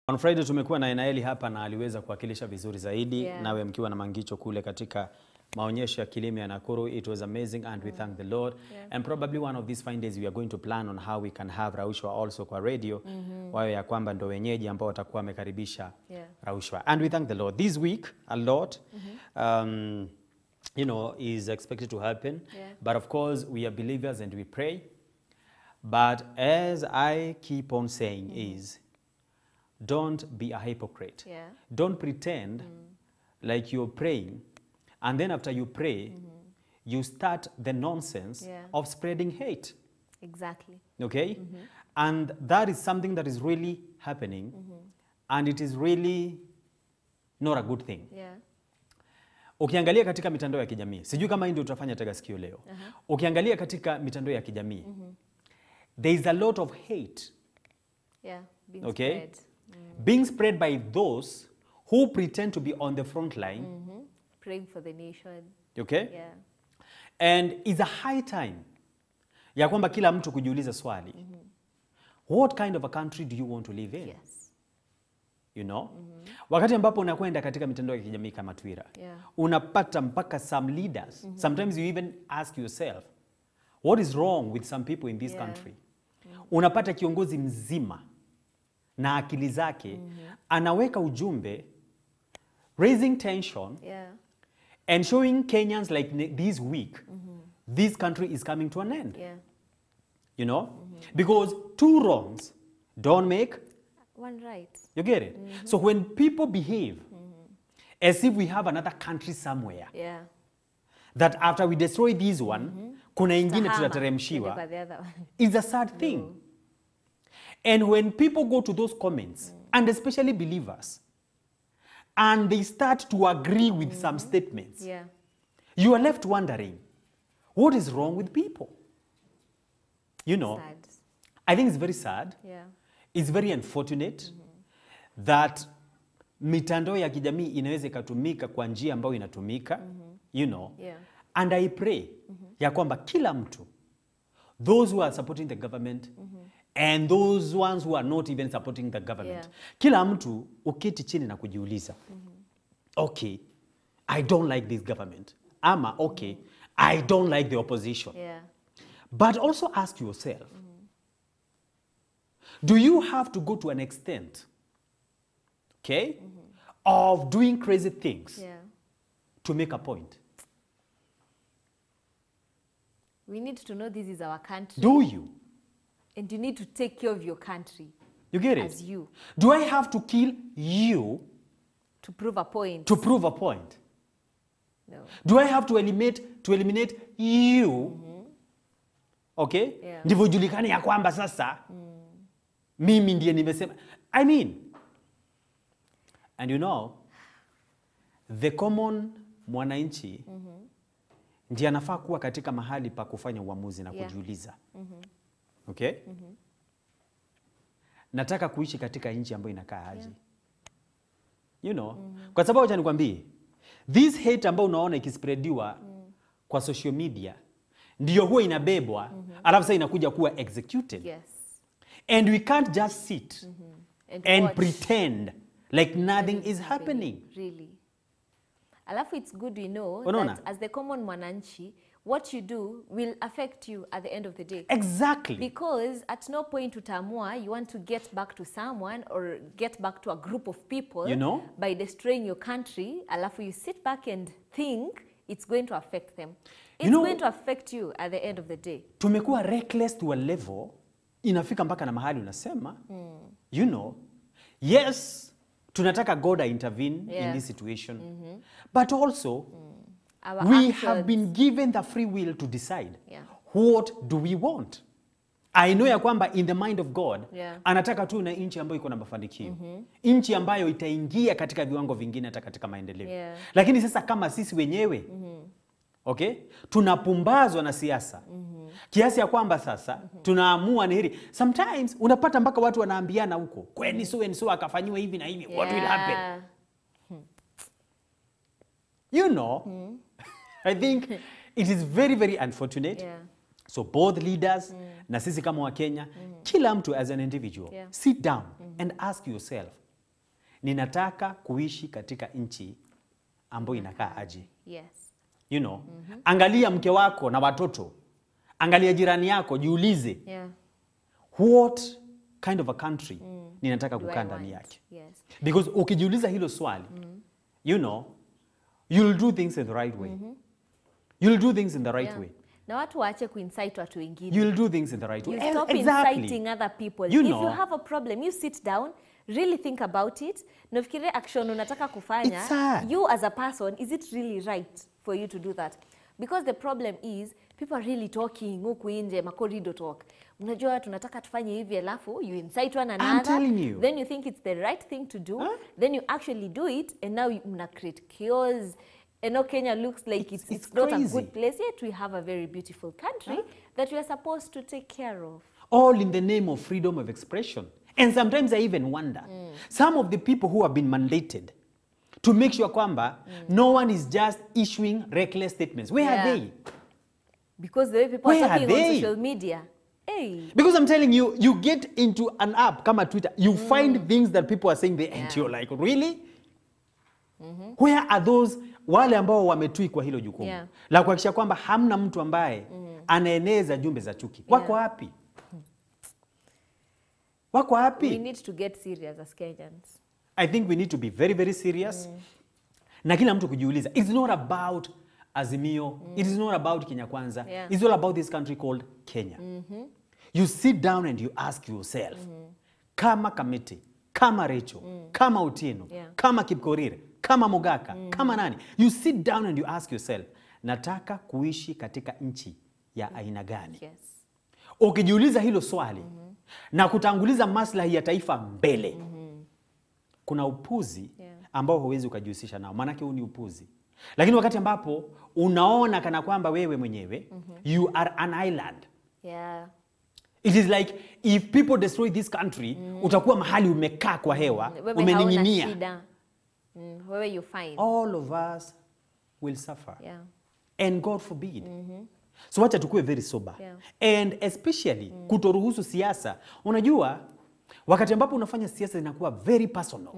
On Friday tumekuwa na Enaeli hapa na aliweza kuwakilisha vizuri zaidi. Nawe mkiwa na Mangicho kule katika maonyesho ya kilimo ya Nakuru. It was amazing and we thank the Lord. And probably one of these fine days we are going to plan on how we can have Raushwa also kwa radio. Wayo ya kwamba ndo wenyeji ambao watakuwa wamekaribisha Raushwa. And we thank the Lord. This week a lot you know, is expected to happen. But of course we are believers and we pray. But as I keep on saying is, don't be a hypocrite. Don't pretend like you're praying, and then after you pray, you start the nonsense of spreading hate. Exactly. Okay? And that is something that is really happening, and it is really not a good thing. Ukiangalia katika mitandao ya kijamii, sijui kama hii ndio tutafanya Tega Sikio leo. Ukiangalia katika mitandao ya kijamii, there is a lot of hate. Being spread. Being spread by those who pretend to be on the front line. Praying for the nation. Okay? And it's a high time ya kwamba kila mtu kujiuliza swali. What kind of a country do you want to live in? You know? Wakati ambapo unakwenda katika mitandao ya kijamii kama Twitter, unapata mpaka some leaders. Sometimes you even ask yourself, what is wrong with some people in this country? Unapata kiongozi mzima na akili zake anaweka ujumbe raising tension and showing Kenyans like this week this country is coming to an end. You know? Because two wrongs don't make one right. You get it? So when people behave as if we have another country somewhere, that after we destroy this one, kuna ingine tutateremshiwa, it's a sad thing. And when people go to those comments, and especially believers, and they start to agree with some statements, you are left wondering, what is wrong with people? You know, I think it's very sad. It's very unfortunate that mitandao ya kijamii inaweza ikatumika kwa njia ambayo inatumika, you know. And I pray ya kwamba kila mtu, those who are supporting the government, and those ones who are not even supporting the government, kila mtu uketi chini na kujiuliza, okay, I don't like this government. Ama, okay, I don't like the opposition. But also ask yourself, do you have to go to an extent, okay, of doing crazy things to make a point? We need to know this is our country. Do you? And you need to take care of your country. You get it? As you. Do I have to kill you to prove a point? To prove a point? No. Do I have to eliminate you? Okay? Ndivyo julikane ya kwamba sasa mimi ndiye nimesema. I mean, and you know, the common mwananchi ndiye anafaa kuwa katika mahali pa kufanya uamuzi na kujiuliza. Okay? Nataka kuishi katika nchi ambayo inakaa aje. You know? Kwa sababu acha nikwambie, this hate ambayo unaona ikispreadiwa kwa social media ndiyo huwa inabebwa, alafu sasa inakuja kuwa executed. And we can't just sit and pretend like nothing is happening. Really. Alafu it's good we know that as the common mwananchi, what you do will affect you at the end of the day. Exactly. Because at no point utamua you want to get back to someone or get back to a group of people, you know, by destroying your country. Alafu you sit back and think it's going to affect them. It's going to affect you at the end of the day. Tumekuwa reckless to a level inafika mpaka na mahali unasema, you know, yes, tunataka God intervene in this situation, but also we have been given the free will to decide what do we want. I know ya kwamba in the mind of God, anataka tu na nchi ambayo iko na mafanikio. Nchi ambayo itaingia katika viwango vingine hata katika maendeleo. Lakini sasa kama sisi wenyewe, okay, tunapumbazwa na siasa. Kiasi ya kwamba sasa tunaamua ni hili. Sometimes unapata mpaka watu wanaambiana huko, kweni so and so akafanywa hivi na hivi, what will happen? You know, I think it is very, very unfortunate. So both leaders na sisi kama wa Kenya, kila mtu as an individual, sit down and ask yourself, ninataka kuishi katika nchi ambayo inakaa aje. Yes. You know, angalia mke wako na watoto. Angalia jirani yako, jiulize. Yeah. What kind of a country ninataka kukaa ndani yake? Yes. Because ukijiuliza hilo swali, you know, you'll do things in the right way. You'll do things in the right way. Na watu waache kuinsight watu wengine. You'll do things in the right way. You stop inciting other people. You If know, you have a problem, you sit down, really think about it. Nafikiria action unataka kufanya. You as a person, is it really right for you to do that? Because the problem is, people are really talking huku nje, corridor talk. Unajua tunataka tufanye hivi alafu you incite one another. I'm telling you. Then you think it's the right thing to do. Then you actually do it and now you create chaos. And now Kenya looks like it's not a good place, yet we have a very beautiful country that we are supposed to take care of. All in the name of freedom of expression. And sometimes I even wonder, some of the people who have been mandated to make sure kwamba no one is just issuing reckless statements. Where are they? Because the way people are talking on social media. Hey. Because I'm telling you, you get into an app, kama Twitter, you find things that people are saying there, and you're like, really? Where are those wale ambao wametui kwa hilo jukumu? La kuhakikisha kwamba hamna mtu ambaye anaeneza jumbe za chuki. Wako wapi? Wako wapi? We need to get serious as Kenyans. I think we need to be very, very serious. Na kila mtu kujiuliza, it's not about Azimio, it is not about Kenya Kwanza, it's all about this country called Kenya. You sit down and you ask yourself, kama Kamiti, kama Rachel, kama Otieno, kama Kipkorir, kama Mogaka, kama nani, you sit down and you ask yourself, nataka kuishi katika nchi ya aina gani? Ukijiuliza hilo swali, na kutanguliza maslahi ya taifa mbele, kuna upuzi ambao huwezi ukajihusisha nao, maanake huu ni upuzi. Lakini wakati ambapo unaona kana kwamba wewe mwenyewe, you are an island. It is like if people destroy this country, utakuwa mahali umekaa kwa hewa, umening'inia. Where you find. All of us will suffer. And God forbid. So wacha tukue very sober. And especially kutoruhusu siasa. Unajua, wakati ambapo unafanya siasa inakuwa very personal.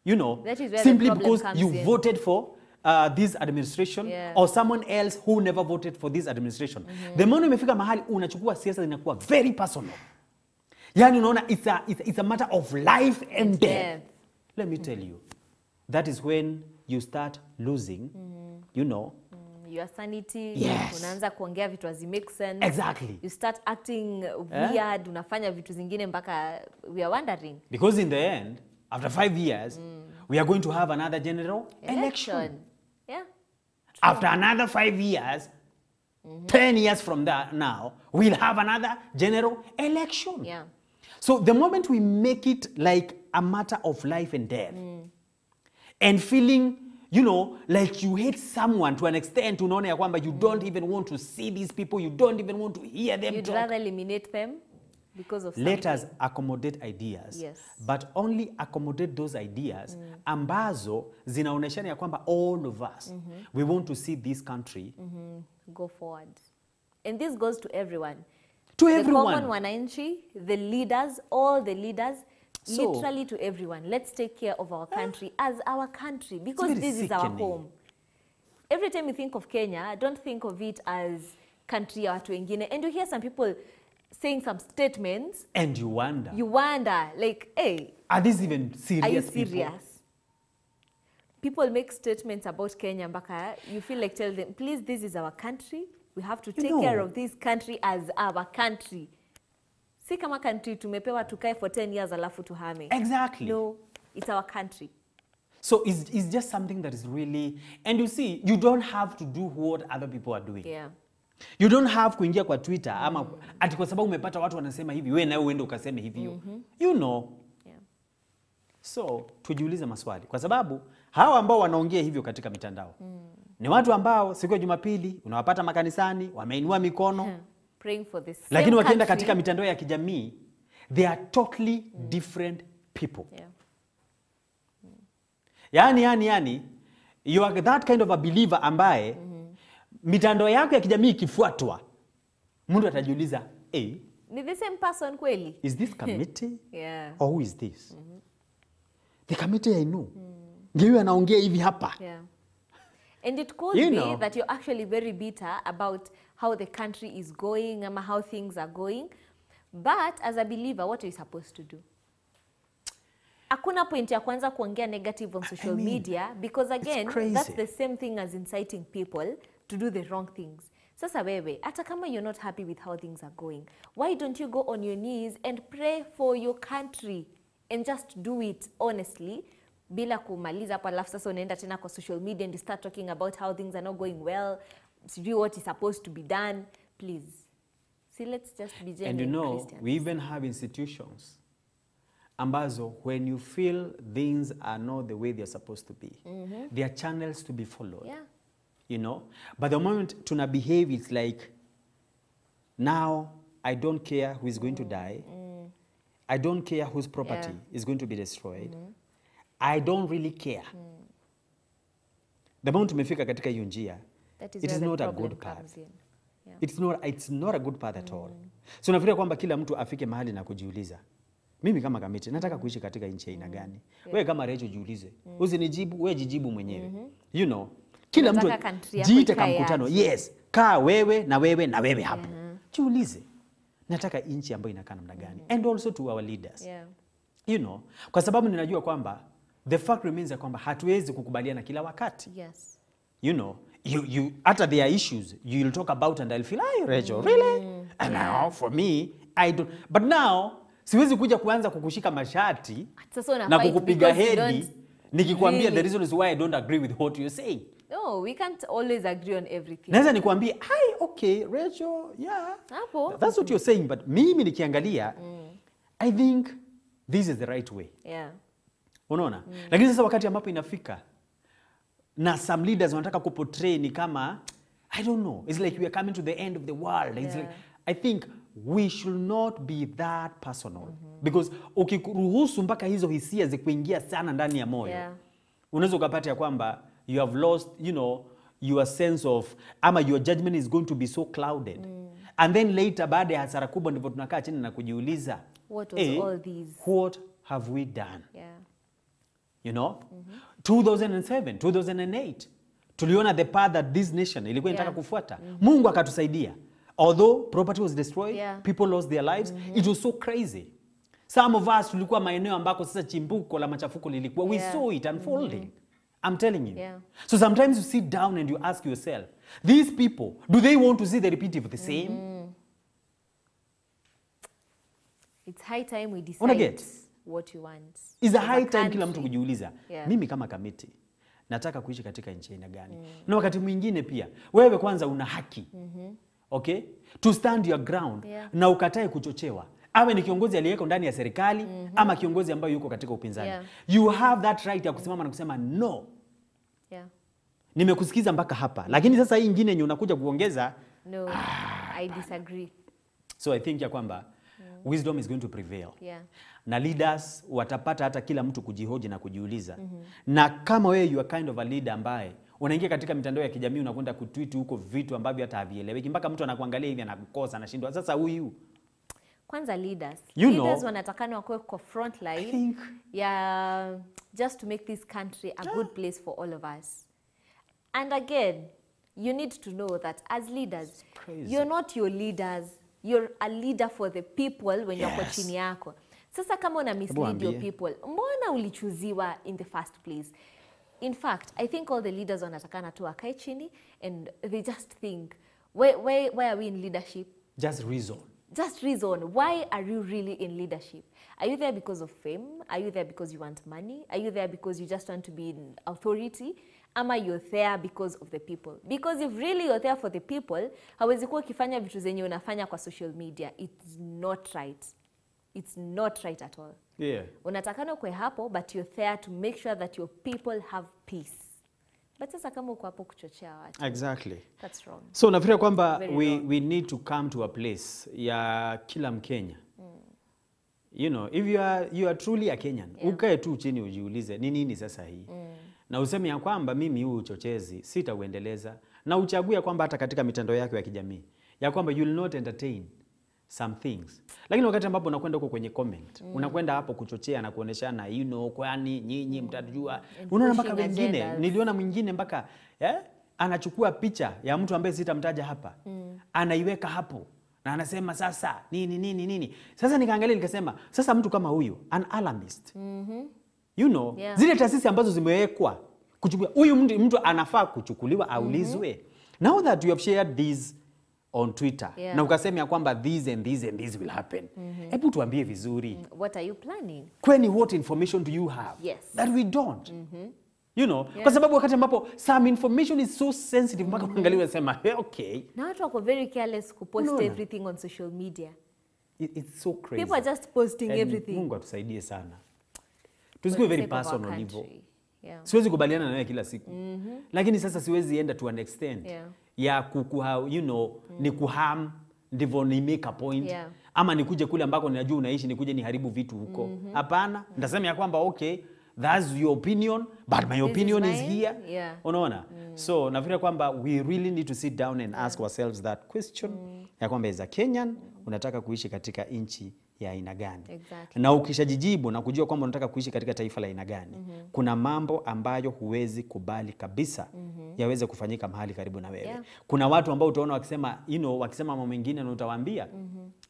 You know, simply because you voted for this administration or someone else who never voted for this administration. The moment umefika mahali unachukua siasa inakuwa very personal. Yani unaona it's a matter of life and death. Let me tell you, that is when you start losing, you know, your sanity. Unaanza kuongea vitu hazi make sense. Exactly. You start acting weird, unafanya vitu zingine mpaka we are wondering. Because in the end, after 5 years, we are going to have another general election. After another 5 years, 10 years from that now, we'll have another general election. So the moment we make it like a matter of life and death, and feeling, you know, like you hate someone to an extent, unaona ya kwamba you don't even want to see these people, you don't even want to hear them talk. You'd rather eliminate them because of something. Let us accommodate ideas, but only accommodate those ideas ambazo zinaoneshana ya kwamba all of us, we want to see this country go forward. And this goes to everyone. To everyone. The common wananchi, the leaders, all the leaders, literally to everyone. Let's take care of our country as our country, because this is our home. Every time you think of Kenya, don't think of it as country ya watu wengine. And you hear some people saying some statements. And you wonder. You wonder, like, hey. Are these even serious? Are you serious? People make statements about Kenya, mpaka you feel like tell them, please, this is our country. We have to take care of this country as our country. Si kama country tumepewa tukae for 10 years alafu tuhame. Exactly. No, it's our country. So it's just something that is really, and you see, you don't have to do what other people are doing. You don't have kuingia kwa Twitter ama ati kwa sababu umepata watu wanasema hivi, wewe nawe uende ukaseme hivyo. You know. So tujiulize maswali, kwa sababu hawa ambao wanaongea hivyo katika mitandao ni watu ambao siku ya Jumapili unawapata makanisani wameinua mikono praying for this. Lakini wakienda katika mitandao ya kijamii, they are totally different people. Yani you are that kind of a believer ambaye mitandao yako ya kijamii ikifuatwa, mtu atajiuliza, ni the same person kweli? Is this committee? Or who is this? The committee I know. Ngiwe anaongea hivi hapa. Yeah. And it could be that you're actually very bitter about how the country is going, or how things are going. But as a believer, what are you supposed to do? Hakuna point ya kwanza kuongea negative on social media, because again, that's the same thing as inciting people to do the wrong things. Sasa wewe, hata kama you're not happy with how things are going, why don't you go on your knees and pray for your country and just do it honestly, bila kumaliza hapo alafu sasa unaenda tena kwa social media and you start talking about how things are not going well, sijui what is supposed to be done. Please. See, let's just be genuine. And you know, Christians. we even have institutions ambazo, when you feel things are not the way they're supposed to be, there are channels to be followed. Yeah. You know? But the moment tuna behave, it's like, now I don't care who is going to die. I don't care whose property is going to be destroyed. I don't really care. The moment tumefika katika hiyo njia, it is not a good path. Yeah. It's not a good path at all. So nafikiria kwamba kila mtu afike mahali na kujiuliza, mimi kama kamiti nataka kuishi katika nchi aina gani? Wewe kama Rachel jiulize. Usinijibu, wewe jijibu mwenyewe. You know, kila mtu jiite kama mkutano. Yes, kaa wewe na wewe na wewe hapo. Jiulize. Nataka nchi ambayo inakaa namna gani? And also to our leaders. Yeah. You know, kwa sababu ninajua kwamba the fact remains ya kwamba hatuwezi kukubaliana kila wakati. Yes. You know, after there are issues, you'll talk about and I'll feel, "Hey, Rachel, really?" And now, for me, I don't. But now, siwezi kuja kuanza kukushika mashati na kukupiga hedi nikikwambia the reason is why I don't agree with what you're saying. No, we can't always agree on everything. Naweza nikwambie, "Hi, okay, Rachel, yeah. That's what you're saying, but mimi nikiangalia, I think this is the right way." Yeah. Unaona? Lakini sasa wakati ambapo inafika na some leaders wanataka kuportray ni kama, I don't know, it's like we are coming to the end of the world. It's like, I think we should not be that personal. Because ukiruhusu mpaka hizo hisia zikuingia sana ndani ya moyo, unaweza ukapata ya kwamba you have lost, you know, your sense of, ama your judgment is going to be so clouded. And then later, baada ya hasara kubwa, ndipo tunakaa chini na kujiuliza, what was all these? What have we done? Yeah. You know? 2007, 2008, tuliona the path that this nation ilikuwa inataka kufuata. Mungu akatusaidia. Although property was destroyed, people lost their lives, it was so crazy. Some of us tulikuwa maeneo ambako sasa chimbuko la machafuko lilikuwa. We saw it unfolding. I'm telling you. Yeah. So sometimes you sit down and you ask yourself, these people, do they want to see the repeat of the same? It's high time we decide what you want. It's a high time kila mtu kujiuliza, mimi kama kamiti nataka kuishi katika nchi aina gani? Na wakati mwingine pia, wewe kwanza una haki. Okay? To stand your ground na ukatae kuchochewa. Awe ni kiongozi aliyeko ndani ya serikali ama kiongozi ambaye yuko katika upinzani. You have that right ya kusimama na kusema no. Nimekusikiza mpaka hapa. Lakini sasa hii nyingine yenye unakuja kuongeza, no, I disagree. So I think ya kwamba wisdom is going to prevail. Na leaders watapata hata kila mtu kujihoji na kujiuliza. Na kama wewe you are kind of a leader ambaye unaingia katika mitandao ya kijamii unakwenda kutweet huko vitu ambavyo hata havieleweki mpaka mtu anakuangalia hivi anakukosa anashindwa sasa huyu. Kwanza leaders wanatakana wakoe kwa front line just to make this country a good place for all of us. And again, you need to know that as leaders, you're not your leaders. You're a leader for the people when you're kwa chini yako. Sasa kama una mislead your people, mbona ulichuziwa in the first place? In fact, I think all the leaders wanatakana tu wakae chini and they just think, why are we in leadership? Just reason. Just reason. Why are you really in leadership? Are you there because of fame? Are you there because you want money? Are you there because you just want to be in authority? Ama you're there because of the people? Because if really you're there for the people, hawezi kuwa ukifanya vitu zenye unafanya kwa social media. It's not right. It's not right at all. Unatakana kwe hapo, but you're there to make sure that your people have peace. But sasa kama uko hapo kuchochea watu. Exactly. That's wrong. So nafikiria kwamba we need to come to a place ya kila Mkenya. You know, if you are truly a Kenyan, ukae tu chini ujiulize ni nini sasa hii. Na useme ya kwamba mimi huu uchochezi sitauendeleza, na uchague kwamba hata katika mitandao yako ya kijamii ya kwamba you will not entertain some things. Lakini wakati ambapo unakwenda huko kwenye comment, unakwenda hapo kuchochea na kuoneshana, you know, kwani nyinyi mtajua. Unaona mpaka wengine, niliona mwingine mpaka anachukua picha ya mtu ambaye sitamtaja hapa. Anaiweka hapo na anasema sasa nini. Sasa nikaangalia nikasema, sasa mtu kama huyu, an alarmist. You know, zile taasisi ambazo zimewekwa kuchukua huyu mtu anafaa kuchukuliwa aulizwe. Now that you have shared this on Twitter, na ukasema ya kwamba this and this will happen. Hebu tuambie vizuri. What are you planning? Kwani what information do you have that we don't? You know, kwa sababu wakati ambapo some information is so sensitive mpaka uangalie unasema, hey, okay. Na watu wako very careless kupost everything on social media. It's so crazy. People are just posting everything. Mungu atusaidie sana. Tusikue very personal hivyo. Siwezi kubaliana na wewe kila siku. Lakini sasa siwezi enda to an extent ya you know, ni kuharm ndivyo ni make a point. Ama nikuje kule ambako ninajua unaishi nikuje niharibu vitu huko. Hapana, nitasema ya kwamba okay, that's your opinion, but my opinion is here. Unaona? So nafikiri kwamba we really need to sit down and ask ourselves that question. Ya kwamba as a Kenyan unataka kuishi katika nchi ya aina gani? Na ukishajijibu na kujua kwamba unataka kuishi katika taifa la aina gani, kuna mambo ambayo huwezi kubali kabisa yaweze kufanyika mahali karibu na wewe. Kuna watu ambao utaona wakisema, you know, wakisema mambo mengine na utawaambia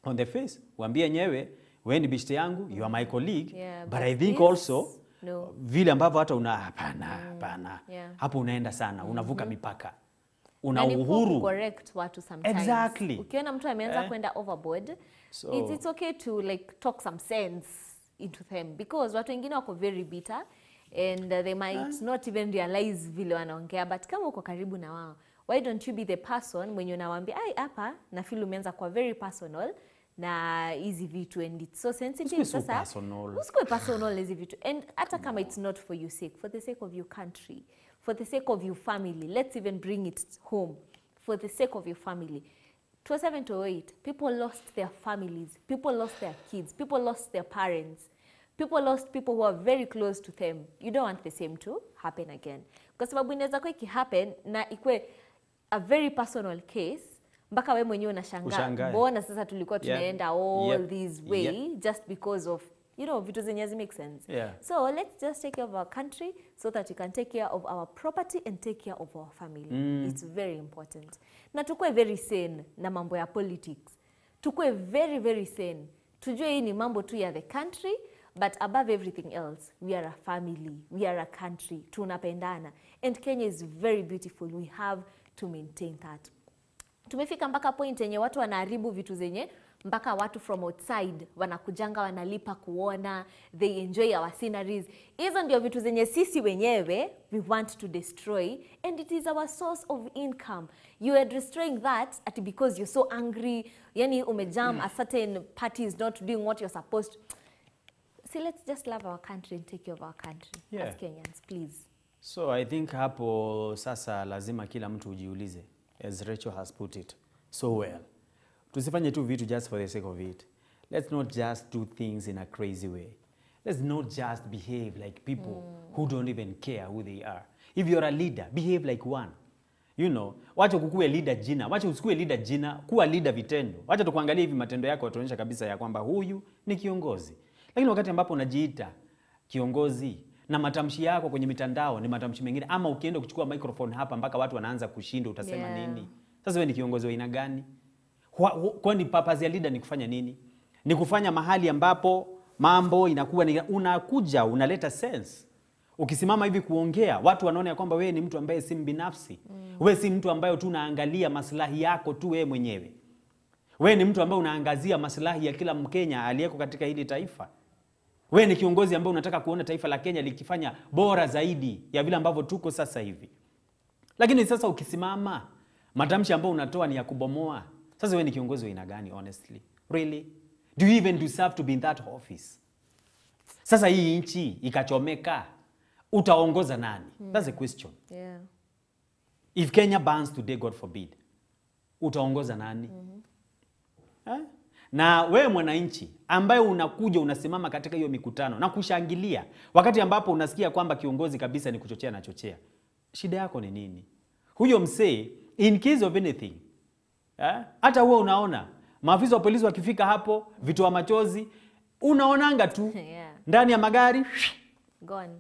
on the face, waambie nyewe, wewe ni bishte yangu, you are my colleague, but I think also vile ambavyo hata hapana. Hapo unaenda sana, unavuka mipaka. Una uhuru correct watu sometimes. Exactly. Ukiona mtu ameanza kwenda overboard, so it's okay to like talk some sense into them, because watu wengine wako very bitter and they might not even realize vile wanaongea, but kama uko karibu na wao, why don't you be the person mwenye unawaambia, ai hapa na feel umeanza kwa very personal na hizi vitu and it's so sensitive. Sasa usikue personal hizi vitu, and hata kama it's not for your sake, for the sake of your country, for the sake of your family, let's even bring it home. For the sake of your family. 2007 to 2008, people lost their families, people lost their kids, people lost their parents, people lost people who are very close to them. You don't want the same to happen again. Kwa sababu inaweza kuwa happen na ikue a very personal case, mpaka wewe mwenyewe unashangaa, mbona sasa tulikuwa tunaenda all this way just because of, you know, vitu zenye make sense. So let's just take care of our country so that we can take care of our property and take care of our family. It's very important. Na tukue very sane na mambo ya politics. Tukue very, very sane. Tujue hii ni mambo tu ya the country, but above everything else, we are a family, we are a country, tunapendana. And Kenya is very beautiful. We have to maintain that. Tumefika mpaka point yenye watu wanaharibu vitu zenye mpaka watu from outside wanakujanga wanalipa kuona, they enjoy our sceneries. Hizo ndio vitu zenye sisi wenyewe we want to destroy, and it is our source of income. You are destroying that because you're so angry, yani umejam a certain party is not doing what you're supposed to. See, let's just love our country and take care of our country as Kenyans, please. So I think hapo sasa lazima kila mtu ujiulize, as Rachel has put it so well. Tusifanye tu vitu just for the sake of it. Let's not just do things in a crazy way. Let's not just behave like people who don't even care who they are. If you're a leader, behave like one. You know, wacha kukue leader jina, wacha usikue leader jina, kuwa leader vitendo. Wacha tukuangalia hivi matendo yako yataonyesha kabisa ya kwamba huyu ni kiongozi. Lakini wakati ambapo unajiita kiongozi na matamshi yako kwenye mitandao ni matamshi mengine, ama ukienda kuchukua microphone hapa mpaka watu wanaanza kushinda, utasema nini? Sasa wewe ni kiongozi wa aina gani? Kwani purpose ya leader ni kufanya nini? Ni kufanya mahali ambapo mambo inakuwa ni unakuja unaleta sense. Ukisimama hivi kuongea, watu wanaona kwamba wewe ni mtu ambaye si mbinafsi. Wewe si mtu ambaye tu unaangalia maslahi yako tu wewe mwenyewe. Wewe ni mtu ambaye unaangazia maslahi ya kila Mkenya aliyeko katika hili taifa. Wewe ni kiongozi ambaye unataka kuona taifa la Kenya likifanya bora zaidi ya vile ambavyo tuko sasa hivi. Lakini sasa ukisimama, matamshi ambayo unatoa ni ya kubomoa. Sasa wewe ni kiongozi wa aina gani honestly? Really? Do you even deserve to be in that office? Sasa hii nchi ikachomeka, utaongoza nani? That's the question. If Kenya burns today, God forbid, utaongoza nani? Na wewe mwananchi ambaye unakuja unasimama katika hiyo mikutano na kushangilia wakati ambapo unasikia kwamba kiongozi kabisa ni kuchochea na chochea, shida yako ni nini? Huyo msee in case of anything, hata wewe unaona Maafisa wa polisi wakifika hapo, vitoa machozi, unaonanga tu ndani ya magari gone.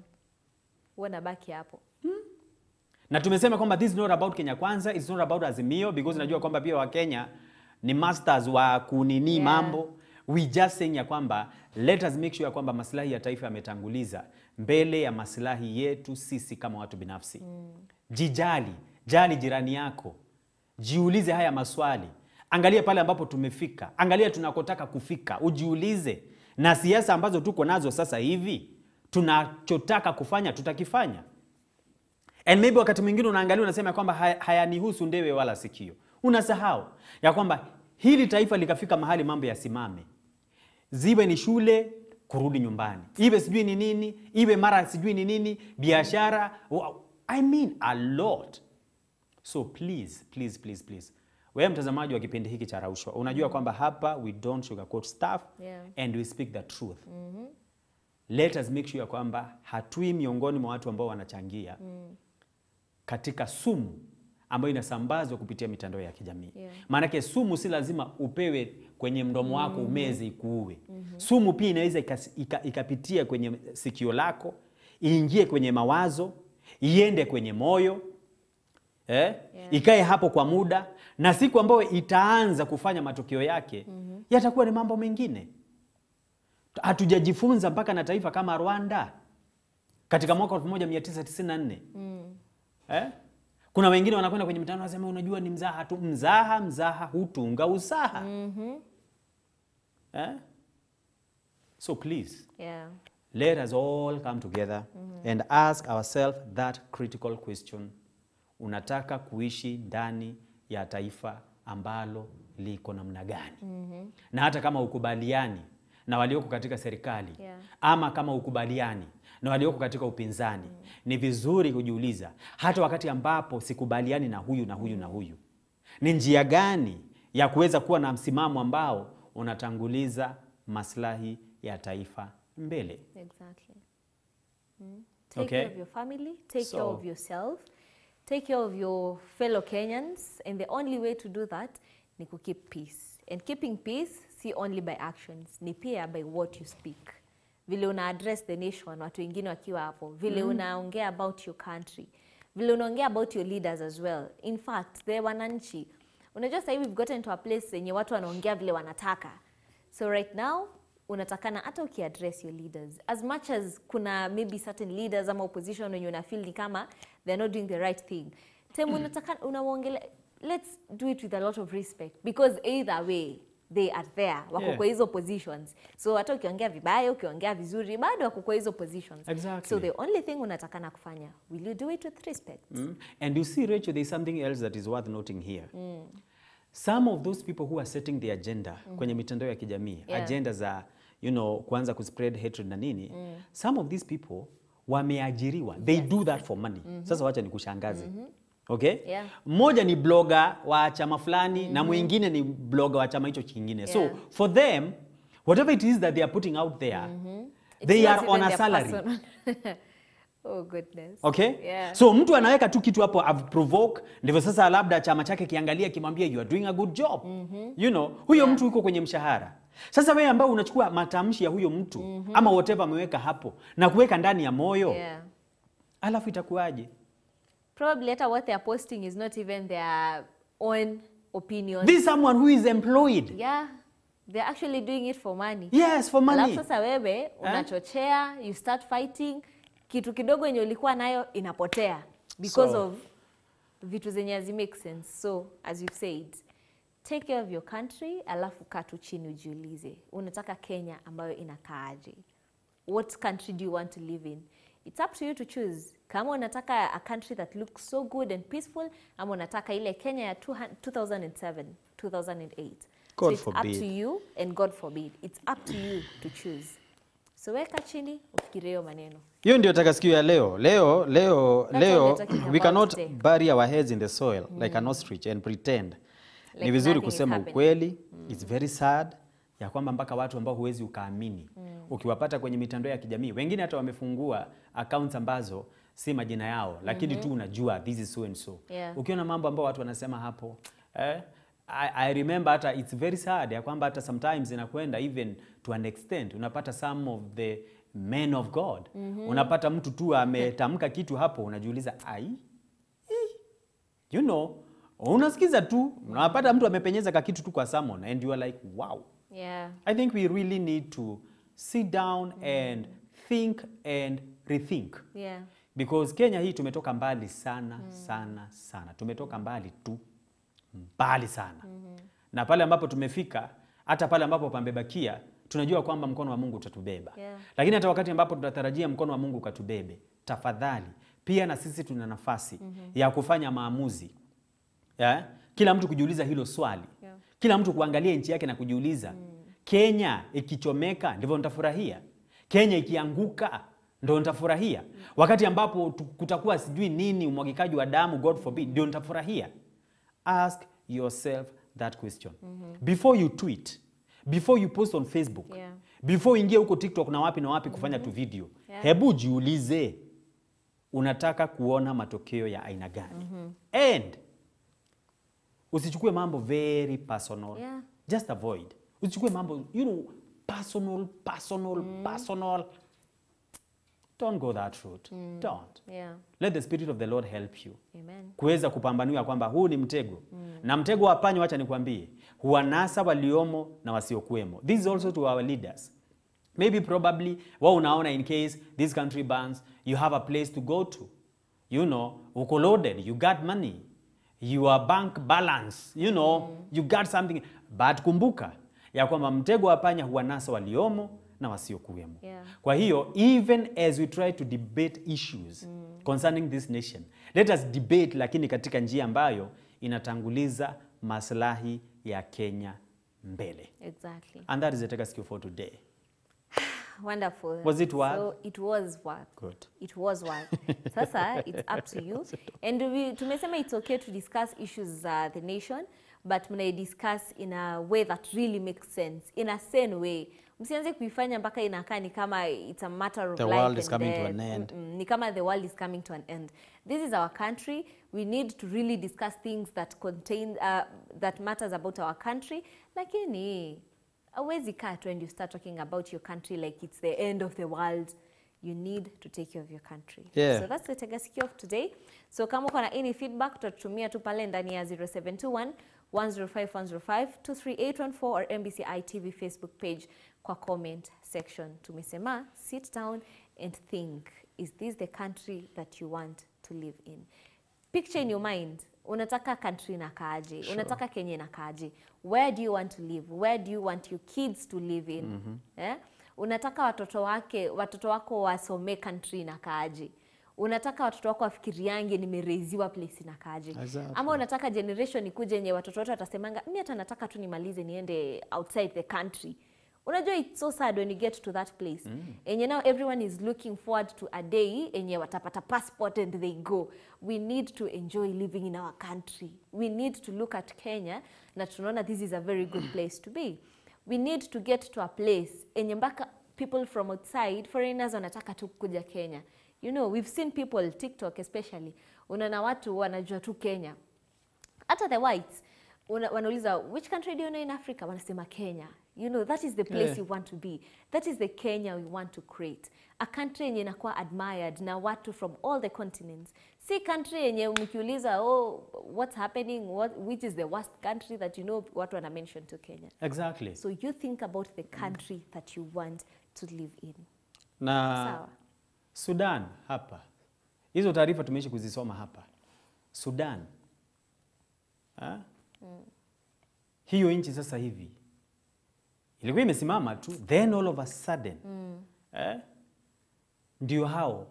Wanabaki hapo. Na tumesema kwamba this is not about Kenya Kwanza, it's not about Azimio, because najua kwamba pia wa Kenya ni masters wa kunini mambo. We just saying ya kwamba let us make sure kwamba maslahi ya taifa yametanguliza mbele ya maslahi yetu sisi kama watu binafsi. Jijali, jali jirani yako. Jiulize haya maswali. Angalia pale ambapo tumefika. Angalia tunakotaka kufika. Ujiulize, na siasa ambazo tuko nazo sasa hivi, tunachotaka kufanya tutakifanya. And maybe wakati mwingine unaangalia unasema kwamba hayanihusu ndewe wala sikio. Unasahau ya kwamba hili taifa likafika mahali mambo yasimame. Ziwe ni shule, kurudi nyumbani. Iwe sijui ni nini, iwe mara sijui ni nini, biashara, I mean a lot. So please, please, please, please. Wewe mtazamaji wa kipindi hiki cha Raushwa, unajua kwamba hapa we don't sugarcoat stuff and we speak the truth. Let us make sure kwamba hatui miongoni mwa watu ambao wanachangia katika sumu ambayo inasambazwa kupitia mitandao ya kijamii. Maana sumu si lazima upewe kwenye mdomo wako umeze ikuue. Sumu pia inaweza ikapitia kwenye sikio lako, iingie kwenye mawazo, iende kwenye moyo, ikae hapo kwa muda, na siku ambayo itaanza kufanya matokeo yake, yatakuwa ni mambo mengine. Hatujajifunza mpaka na taifa kama Rwanda katika mwaka 1994. Kuna wengine wanakwenda kwenye mitandao wanasema unajua ni mzaha tu. Mzaha hutunga usaha. So please, let us all come together and ask ourselves that critical question. Unataka kuishi ndani ya taifa ambalo liko namna gani? Na hata kama ukubaliani na walioko katika serikali, ama kama ukubaliani na walioko katika upinzani, ni vizuri kujiuliza, hata wakati ambapo sikubaliani na huyu na huyu na huyu, ni njia gani ya kuweza kuwa na msimamo ambao unatanguliza maslahi ya taifa mbele? Exactly. Take care of your family, take care of yourself, take care of your fellow Kenyans, and the only way to do that ni to keep peace. And keeping peace si only by actions, ni pia by what you speak. Vile una address the nation, watu wengine wakiwa hapo. Vile unaongea about your country. Vile unaongea about your leaders as well. In fact, the wananchi. Unajua sasa hivi we've gotten to a place yenye watu wanaongea vile wanataka. So right now, unatakana hata ukiaddress your leaders. As much as kuna maybe certain leaders ama opposition when you feel ni kama they're not doing the right thing. Temu unatakana unawaongelea, let's do it with a lot of respect. Because either way, they are there, wako kwa hizo positions. So hata ukiongea vibaya, ukiongea vizuri, bado wako kwa hizo positions. Exactly. So the only thing unatakana kufanya, will you do it with respect? And you see, Rachel, there's something else that is worth noting here. Some of those people who are setting the agenda kwenye mitandao ya kijamii, agenda za, kuanza kuspread hatred na nini, some of these people wameajiriwa. They do that for money. Sasa wacha nikushangaze. Okay? Mmoja ni blogger wa chama fulani na mwingine ni blogger wa chama hicho kingine. So for them, whatever it is that they are putting out there, they are on a salary. Oh goodness. Okay? So mtu anaweka tu kitu hapo provoke, ndivyo sasa labda chama chake kiangalia kimwambia you are doing a good job. Huyo mtu yuko kwenye mshahara. Sasa wewe ambao unachukua matamshi ya huyo mtu ama whatever ameweka hapo na kuweka ndani ya moyo, alafu itakuwaje? Probably what they are posting is not even their own opinion. This is someone who is employed. Yeah. They're actually doing it for money. Yes, for money. Alafu sasa wewe unachochea, you start fighting, kitu kidogo yenye ulikuwa nayo inapotea because of vitu zenye hazi make sense. So as you've said, take care of your country, alafu kaa tu chini ujiulize, unataka Kenya ambayo inakaaje? What country do you want to live in? It's up to you to choose. Kama unataka a country that looks so good and peaceful, ama unataka ile Kenya ya 2007, 2008. God so it's forbid. up to you, and God forbid. It's up to you to choose. So weka chini, ufikirie hiyo maneno. Hiyo ndio taka sikio ya leo. Leo, we cannot bury our heads in the soil like an ostrich and pretend. Like ni vizuri kusema ukweli. It's very sad ya kwamba mpaka watu ambao huwezi ukaamini. Ukiwapata kwenye mitandao ya kijamii, wengine hata wamefungua accounts ambazo si majina yao, lakini tu unajua this is so and so. Ukiona mambo ambao watu wanasema hapo, I remember hata it's very sad ya kwamba hata sometimes inakwenda even to an extent unapata some of the men of God. Unapata mtu tu ametamka kitu hapo unajiuliza you know, unasikiza tu unapata mtu amepenyeza kitu tu kwa sermon and you are like wow. Yeah. I think we really need to sit down and think and rethink. Yeah. Because Kenya hii tumetoka mbali sana sana. Tumetoka mbali tu. Mbali sana. Na pale ambapo tumefika, hata pale ambapo pambebakia, tunajua kwamba mkono wa Mungu utatubeba. Yeah. Lakini hata wakati ambapo tunatarajia mkono wa Mungu ukatubebe, tafadhali pia na sisi tuna nafasi ya kufanya maamuzi. Yeah? Kila mtu kujiuliza hilo swali. Yeah. Kila mtu kuangalia nchi yake na kujiuliza, Kenya ikichomeka ndivyo nitafurahia? Kenya ikianguka ndio nitafurahia? Wakati ambapo kutakuwa sijui nini umwagikaji wa damu, God forbid, ndio nitafurahia? Ask yourself that question. Before you tweet, before you post on Facebook, before ingie huko TikTok na wapi kufanya tu video. Hebu jiulize, unataka kuona matokeo ya aina gani? And usichukue mambo very personal. Just avoid. Usichukue mambo, you know, personal. Don't go that route. Don't. Let the Spirit of the Lord help you. Amen. Kuweza kupambanua kwamba huu ni mtego. Na mtego wa panya, wacha nikwambie, huwanasa waliomo na wasiokuwemo. This is also to our leaders. Maybe probably wao unaona in case this country burns, you have a place to go to. You know, uko loaded, you got money. Your bank balance, you know, you got something. But kumbuka ya kwamba mtego wa panya huwanasa waliomo na wasiokuwemo. Kwa hiyo, even as we try to debate issues concerning this nation, let us debate lakini katika njia ambayo inatanguliza maslahi ya Kenya mbele. Exactly. And that is the Tega Sikio for today. Wonderful. Was it work? So it was work. Good. It was work. Sasa, it's up to you. And tumesema it's okay to discuss issues the nation, but mna discuss in a way that really makes sense, in a sane way. Msianze kuifanya mpaka inakaa ni kama it's a matter of the life world is and coming death. to an end. Ni kama the world is coming to an end. This is our country. We need to really discuss things that contain that matters about our country. Lakini hauwezi kaa tu and you start talking about your country like it's the end of the world. You need to take care of your country. Yeah. So that's the Tega Sikio of today. So kama uko na any feedback, tutatumia tu pale ndani ya 0721 105 105 23814 or Mbci TV Facebook page kwa comment section. Tumesema sit down and think, is this the country that you want to live in? Picture in your mind, unataka country inakaaje? Sure. Unataka Kenya inakaaje? Where do you want to live? Where do you want your kids to live in? Unataka watoto wako wasome country inakaaje? Unataka watoto wako wafikiriange nimereziwa place inakaaje? Exactly. Ama unataka generation ikuje yenye watoto wote watasemanga mimi hata nataka tu nimalize niende outside the country. Unajua it's so sad when you get to that place. And now everyone is looking forward to a day enye watapata passport and they go. We need to enjoy living in our country. We need to look at Kenya na tunaona this is a very good place to be. We need to get to a place enye mpaka people from outside, foreigners wanataka tu kuja Kenya. You know, we've seen people, TikTok especially, unaona watu wanajua tu Kenya. Hata the whites, wanauliza, which country do you know in Africa? Wanasema Kenya. You know, that is the place you want to be. That is the Kenya we want to create. A country yenye inakuwa admired na watu from all the continents. Si country yenye mkiuliza, oh, what's happening? Which is the worst country that you know watu wana mention to Kenya? Exactly. So you think about the country that you want to live in. Na Sawa. Sudan hapa. Hizo taarifa tumeishi kuzisoma hapa. Sudan. Hiyo nchi sasa hivi ilikuwa imesimama tu, then all of a sudden ndio hao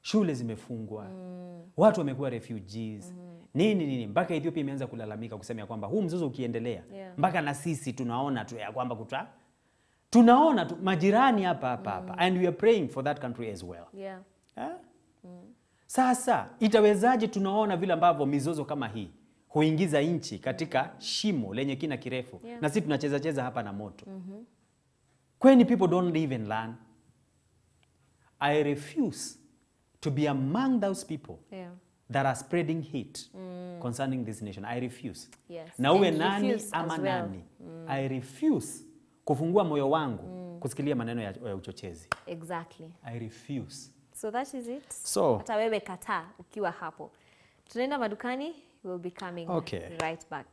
shule zimefungwa, watu wamekuwa refugees, nini mpaka Ethiopia imeanza kulalamika kusema ya kwamba huu mzozo ukiendelea mpaka na sisi tunaona tu ya kwamba tunaona tu majirani hapa and we are praying for that country as well. Sasa itawezaje tunaona vile ambavyo mizozo kama hii huingiza nchi katika shimo lenye kina kirefu na sisi tunacheza hapa na moto? When people don't even learn, I refuse to be among those people that are spreading hate concerning this nation. I refuse. Yes. Na uwe nani ama nani. I refuse kufungua moyo wangu kusikilia maneno ya uchochezi. Exactly. I refuse. So that is it. So, hata wewe kataa ukiwa hapo. Tunaenda madukani, we'll be coming right back.